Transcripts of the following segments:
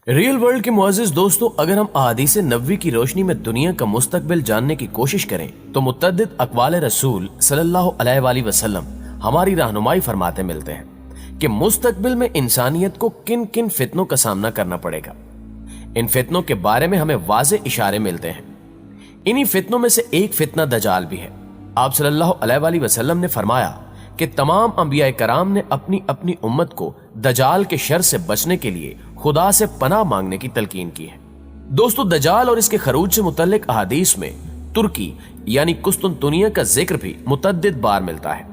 Real world کے معزز دوستوں، اگر ہم احادیث نبوی کی روشنی میں دنیا کا مستقبل جاننے کی کوشش کریں تو متعدد اقوال رسول صلی اللہ علیہ وآلہ وسلم ہماری رہنمائی فرماتے ملتے ہیں کہ مستقبل میں انسانیت کو کن کن فتنوں کا سامنا کرنا پڑے گا۔ ان فتنوں کے بارے میں ہمیں واضح اشارے ملتے ہیں۔ انہی فتنوں میں سے ایک فتنہ دجال بھی ہے۔ آپ صلی اللہ علیہ وآلہ وسلم نے فرمایا کہ تمام انبیاء کرام نے اپنی اپنی امت کو دجال کے شر سے بچنے کے لیے خدا سے پناہ مانگنے کی تلقین کی ہے۔ دوستو، دجال اور اس کے خروج سے متعلق احادیث میں ترکی یعنی قسطنطنیہ کا ذکر بھی متعدد بار ملتا ہے۔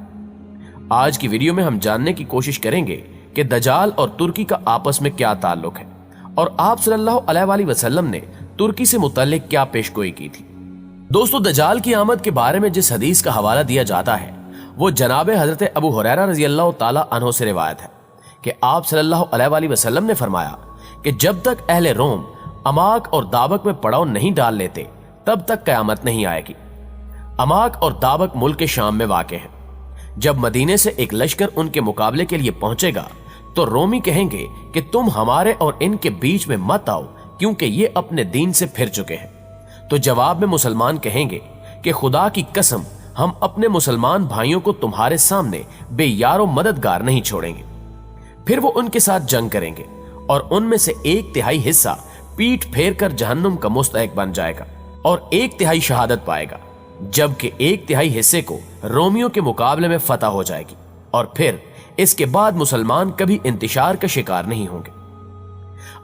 آج کی ویڈیو میں ہم جاننے کی کوشش کریں گے کہ دجال اور ترکی کا آپس میں کیا تعلق ہے اور آپ صلی اللہ علیہ وآلہ وسلم نے ترکی سے متعلق کیا پیشگوئی کی تھی۔ دوستو، دجال کی آمد کے بارے میں جس حدیث کا حوالہ دیا جاتا ہے وہ جناب حضرت ابو ہریرہ رضی اللہ تعالی عنہ سے روایت ہے کہ آپ صلی اللہ علیہ وآلہ وسلم نے فرمایا کہ جب تک اہل روم اماک اور دابک میں پڑاؤ نہیں ڈال لیتے تب تک قیامت نہیں آئے گی۔ اماک اور دابک ملک شام میں واقع ہیں۔ جب مدینے سے ایک لشکر ان کے مقابلے کے لیے پہنچے گا تو رومی کہیں گے کہ تم ہمارے اور ان کے بیچ میں مت آؤ کیونکہ یہ اپنے دین سے پھر چکے ہیں۔ تو جواب میں مسلمان کہیں گے کہ خدا کی قسم، ہم اپنے مسلمان بھائیوں کو تمہارے سامنے بے یار و مددگار نہیں چھوڑیں گے۔ پھر وہ ان کے ساتھ جنگ کریں گے اور ان میں سے 1/3 حصہ پیٹ پھیر کر جہنم کا مستحق بن جائے گا اور 1/3 شہادت پائے گا، جبکہ 1/3 حصے کو رومیوں کے مقابلے میں فتح ہو جائے گی، اور پھر اس کے بعد مسلمان کبھی انتشار کا شکار نہیں ہوں گے۔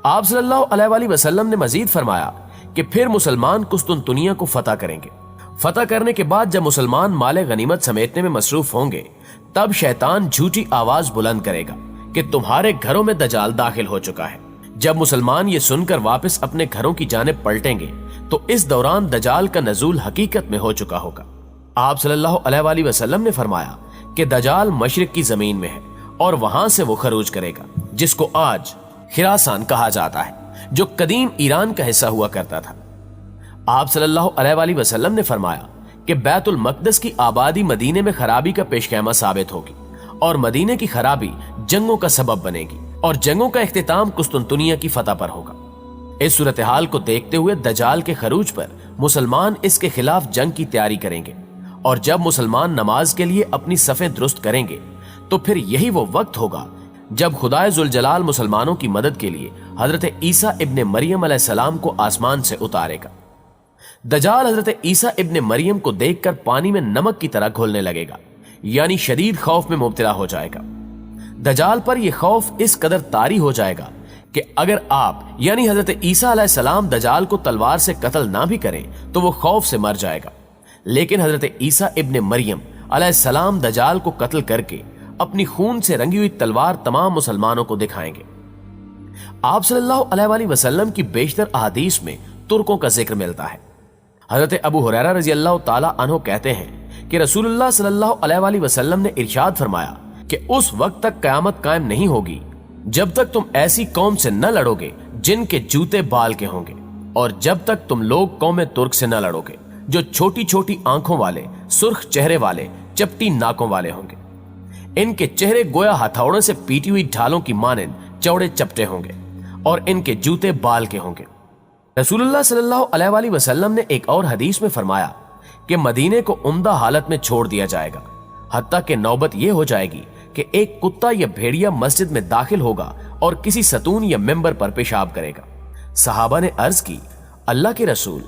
آپ صلی اللہ علیہ وآلہ وسلم نے مزید فرمایا کہ پھر مسلمان قسطنطنیہ کو فتح کریں گے۔ فتح کرنے کے بعد جب مسلمان مال غنیمت سمیٹنے میں مصروف ہوں گے تب شیطان جھوٹی آواز بلند کرے گا کہ تمہارے گھروں میں دجال داخل ہو چکا ہے۔ جب مسلمان یہ سن کر واپس اپنے گھروں کی جانب پلٹیں گے تو اس دوران دجال کا نزول حقیقت میں ہو چکا ہوگا۔ آپ صلی اللہ علیہ وآلہ وسلم نے فرمایا کہ دجال مشرق کی زمین میں ہے اور وہاں سے وہ خروج کرے گا، جس کو آج خراسان کہا جاتا ہے، جو قدیم ایران کا حصہ ہوا کرتا تھا۔ آپ صلی اللہ علیہ وآلہ وسلم نے فرمایا کہ بیت المقدس کی آبادی مدینے میں خرابی کا پیش خیمہ ثابت ہوگی اور مدینے کی خرابی جنگوں کا سبب بنے گی اور جنگوں کا اختتام قسطنطنیہ کی فتح پر ہوگا۔ اس صورتحال کو دیکھتے ہوئے دجال کے خروج پر مسلمان اس کے خلاف جنگ کی تیاری کریں گے، اور جب مسلمان نماز کے لیے اپنی صفیں درست کریں گے تو پھر یہی وہ وقت ہوگا جب خدائے ذوالجلال مسلمانوں کی مدد کے لیے حضرت عیسیٰ ابن مریم علیہ السلام کو آسمان سے اتارے گا۔ دجال حضرت عیسیٰ ابن مریم کو دیکھ کر پانی میں نمک کی طرح گھلنے لگے گا، یعنی شدید خوف میں مبتلا ہو جائے گا۔ دجال پر یہ خوف اس قدر طاری ہو جائے گا کہ اگر آپ یعنی حضرت عیسیٰ علیہ السلام دجال کو تلوار سے قتل نہ بھی کریں تو وہ خوف سے مر جائے گا، لیکن حضرت عیسیٰ ابن مریم علیہ السلام دجال کو قتل کر کے اپنی خون سے رنگی ہوئی تلوار تمام مسلمانوں کو دکھائیں گے۔ آپ صلی اللہ علیہ وآلہ وسلم کی بیشتر احادیث میں ترکوں کا ذکر ملتا ہے۔ حضرت ابو ہریرہ رضی اللہ تعالی عنہ کہتے ہیں کہ رسول اللہ صلی اللہ علیہ وآلہ وسلم نے ارشاد فرمایا کہ اس وقت تک قیامت قائم نہیں ہوگی جب تک تم ایسی قوم سے نہ لڑو گے جن کے جوتے بال کے ہوں گے، اور جب تک تم لوگ قوم ترک سے نہ لڑو گے جو چھوٹی چھوٹی آنکھوں والے، سرخ چہرے والے، چپٹی ناکوں والے ہوں گے۔ ان کے چہرے گویا ہتھوڑے سے پیٹی ہوئی ڈھالوں کی مانند چوڑے چپٹے ہوں گے اور ان کے جوتے بال کے ہوں گے۔ رسول اللہ صلی اللہ علیہ وآلہ وسلم نے ایک اور حدیث میں فرمایا کہ مدینے کو عمدہ حالت میں چھوڑ دیا جائے گا، حتیٰ کہ نوبت یہ ہو جائے گی کہ ایک کتا یا بھیڑیا مسجد میں داخل ہوگا اور کسی ستون یا ممبر پر پیشاب کرے گا۔ صحابہ نے عرض کی، اللہ کے رسول،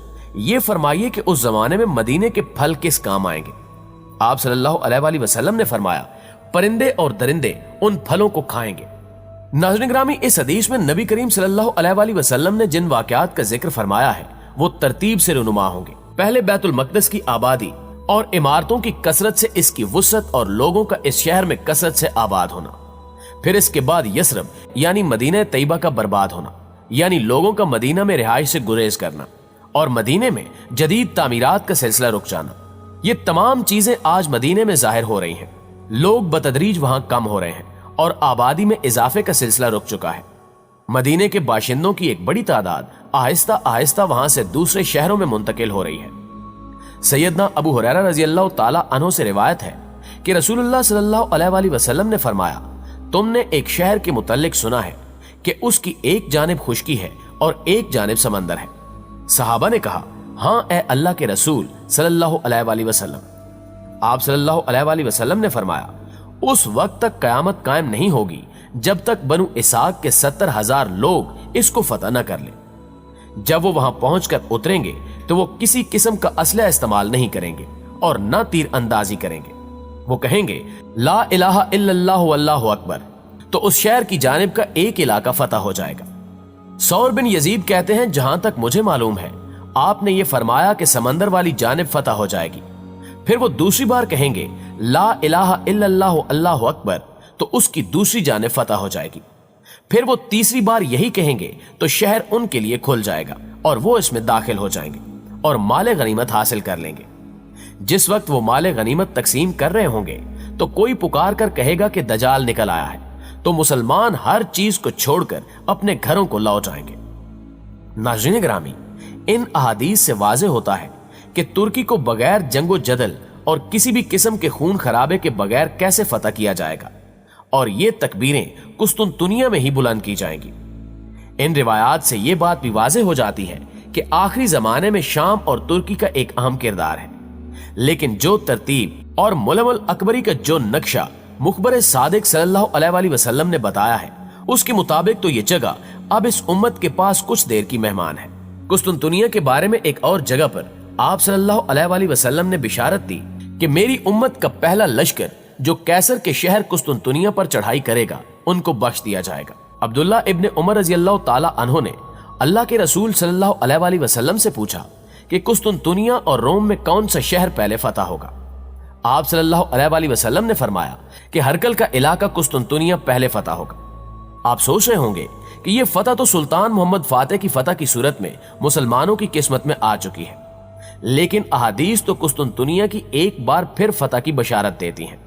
یہ فرمائیے کہ اس زمانے میں مدینے کے پھل کس کام آئیں گے؟ آپ صلی اللہ علیہ وآلہ وسلم نے فرمایا، پرندے اور درندے ان پھلوں کو کھائیں گے۔ ناظرین گرامی، اس حدیث میں نبی کریم صلی اللہ علیہ وآلہ وسلم نے جن واقعات کا ذکر فرمایا ہے وہ ترتیب سے رونما ہوں گے۔ پہلے بیت المقدس کی آبادی اور عمارتوں کی کثرت سے اس کی وسعت اور لوگوں کا اس شہر میں کثرت سے آباد ہونا، پھر اس کے بعد یثرب یعنی مدینہ طیبہ کا برباد ہونا، یعنی لوگوں کا مدینہ میں رہائش سے گریز کرنا، اور مدینے میں جدید تعمیرات کا سلسلہ رک جانا۔ یہ تمام چیزیں آج مدینے میں ظاہر ہو رہی ہیں۔ لوگ بتدریج وہاں کم ہو رہے ہیں اور آبادی میں اضافے کا سلسلہ رک چکا ہے۔ مدینے کے باشندوں کی ایک بڑی تعداد آہستہ آہستہ وہاں سے دوسرے شہروں میں منتقل ہو رہی ہے۔ سیدنا ابو ہریرہ رضی اللہ تعالی عنہ سے روایت ہے کہ رسول اللہ صلی اللہ علیہ وآلہ وسلم نے فرمایا، تم نے ایک شہر کے متعلق سنا ہے کہ اس کی ایک جانب خشکی ہے اور ایک جانب سمندر ہے۔ صحابہ نے کہا ہاں اے اللہ کے رسول صلی اللہ علیہ وآلہ وسلم۔ آپ صلی اللہ علیہ وآلہ وسلم نے فرمایا اس وقت تک قیامت قائم نہیں ہوگی جب تک بنو اسحاق کے 70,000 لوگ اس کو فتح نہ کر لیں۔ جب وہ وہاں پہنچ کر اتریں گے تو وہ کسی قسم کا اسلحہ استعمال نہیں کریں گے اور نہ تیر اندازی کریں گے۔ وہ کہیں گے لا الہ الا اللہ واللہ اکبر، تو اس شہر کی جانب کا ایک علاقہ فتح ہو جائے گا۔ ثور بن یزید کہتے ہیں جہاں تک مجھے معلوم ہے آپ نے یہ فرمایا کہ سمندر والی جانب فتح ہو جائے گی۔ پھر وہ دوسری بار کہیں گے لا الہ الا اللہ اللہ اکبر، تو اس کی دوسری جانب فتح ہو جائے گی۔ پھر وہ تیسری بار یہی کہیں گے تو شہر ان کے لیے کھل جائے گا اور وہ اس میں داخل ہو جائیں گے اور مال غنیمت حاصل کر لیں گے۔ جس وقت وہ مال غنیمت تقسیم کر رہے ہوں گے تو کوئی پکار کر کہے گا کہ دجال نکل آیا ہے، تو مسلمان ہر چیز کو چھوڑ کر اپنے گھروں کو لوٹ جائیں گے۔ ناظرین گرامی، ان احادیث سے واضح ہوتا ہے کہ ترکی کو بغیر جنگ و جدل اور کسی بھی قسم کے خون خرابے کے بغیر کیسے فتح کیا جائے گا، اور یہ تکبیریں قسطنطنیہ میں ہی بلند کی جائیں گی۔ ان روایات سے یہ بات بھی واضح ہو جاتی ہے کہ آخری زمانے میں شام اور ترکی کا ایک اہم کردار ہے، لیکن جو ترتیب اور ملم الاکبری کا جو نقشہ مخبر صادق صلی اللہ علیہ وآلہ وسلم نے بتایا ہے اس کے مطابق تو یہ جگہ اب اس امت کے پاس کچھ دیر کی مہمان ہے۔ قسطنطنیہ کے بارے میں ایک اور جگہ پر آپ صلی اللہ علیہ وآلہ وسلم نے بشارت دی کہ میری امت کا پہلا لشکر جو کیسر کے شہر قسطنطنیہ پر چڑھائی کرے گا ان کو بخش دیا جائے گا۔ عبداللہ ابن عمر رضی اللہ تعالی عنہ نے اللہ کے رسول صلی اللہ علیہ وآلہ وسلم سے پوچھا کہ قسطنطنیہ اور روم میں کون سا شہر پہلے فتح ہوگا؟ آپ صلی اللہ علیہ وآلہ وسلم نے فرمایا کہ ہرکل کا علاقہ قسطنطنیہ پہلے فتح ہوگا۔ آپ سوچ رہے ہوں گے کہ یہ فتح تو سلطان محمد فاتح کی فتح کی صورت میں مسلمانوں کی قسمت میں آ چکی ہے، لیکن احادیث تو قسطنطنیہ کی ایک بار پھر فتح کی بشارت دیتی ہیں۔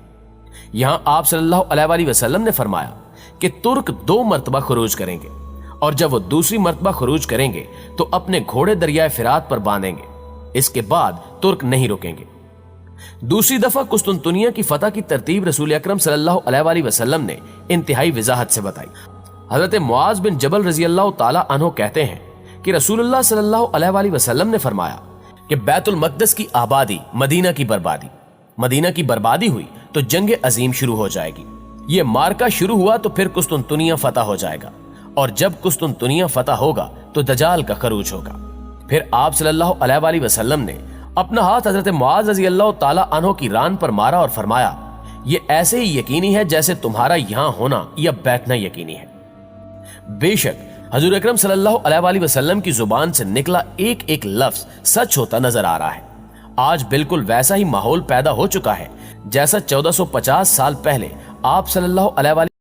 یہاں آپ صلی اللہ علیہ وآلہ وسلم نے فرمایا کہ ترک 2 مرتبہ خروج کریں گے، اور جب وہ دوسری مرتبہ خروج کریں گے تو اپنے گھوڑے دریائے فرات پر باندھیں گے، اس کے بعد ترک نہیں رکیں گے۔ دوسری دفعہ قسطنطنیہ کی فتح کی ترتیب رسول اکرم صلی اللہ علیہ وآلہ وسلم نے انتہائی وضاحت سے بتائی۔ حضرت معاذ بن جبل رضی اللہ تعالی عنہ کہتے ہیں کہ رسول اللہ صلی اللہ علیہ وآلہ وسلم نے فرمایا کہ بیت المقدس کی آبادی مدینہ کی بربادی، مدینہ کی بربادی ہوئی تو جنگ عظیم شروع ہو جائے گی۔ یہ مارکا شروع ہوا تو پھر قسطنطنیہ فتح ہو جائے گا، اور جب قسطنطنیہ فتح ہوگا تو دجال کا خروج ہوگا۔ پھر آپ صلی اللہ علیہ وآلہ وسلم نے اپنا ہاتھ حضرت معاذ رضی اللہ تعالی عنہ کی ران پر مارا اور فرمایا یہ ایسے ہی یقینی ہے جیسے تمہارا یہاں ہونا یا بیٹھنا یقینی ہے۔ بے شک حضور اکرم صلی اللہ علیہ وآلہ وسلم کی زبان سے نکلا ایک ایک لفظ سچ ہوتا نظر آ رہا ہے۔ آج بالکل ویسا ہی ماحول پیدا ہو چکا ہے جیسا 1450 سال پہلے آپ صلی اللہ علیہ وآلہ